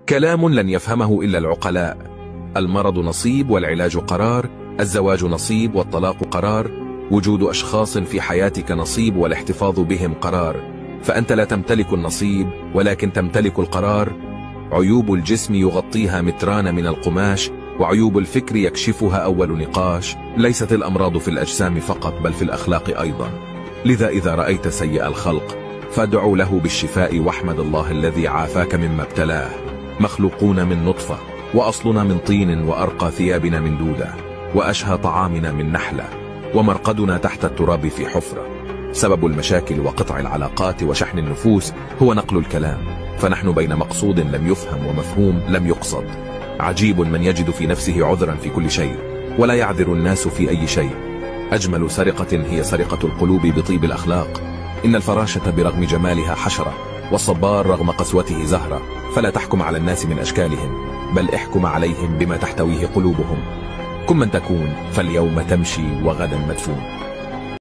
كلام لن يفهمه إلا العقلاء. المرض نصيب والعلاج قرار، الزواج نصيب والطلاق قرار، وجود أشخاص في حياتك نصيب والاحتفاظ بهم قرار، فأنت لا تمتلك النصيب ولكن تمتلك القرار. عيوب الجسم يغطيها متران من القماش، وعيوب الفكر يكشفها أول نقاش. ليست الأمراض في الأجسام فقط بل في الأخلاق أيضا. لذا إذا رأيت سيء الخلق فادعوا له بالشفاء واحمد الله الذي عافاك مما ابتلاه. مخلوقون من نطفة، وأصلنا من طين، وأرقى ثيابنا من دودة، وأشهى طعامنا من نحلة، ومرقدنا تحت التراب في حفرة. سبب المشاكل وقطع العلاقات وشحن النفوس هو نقل الكلام، فنحن بين مقصود لم يفهم ومفهوم لم يقصد. عجيب من يجد في نفسه عذرا في كل شيء، ولا يعذر الناس في أي شيء. أجمل سرقة هي سرقة القلوب بطيب الأخلاق. إن الفراشة برغم جمالها حشرة، والصبار رغم قسوته زهرة. فلا تحكم على الناس من أشكالهم، بل احكم عليهم بما تحتويه قلوبهم. كن من تكون، فاليوم تمشي وغدا مدفون.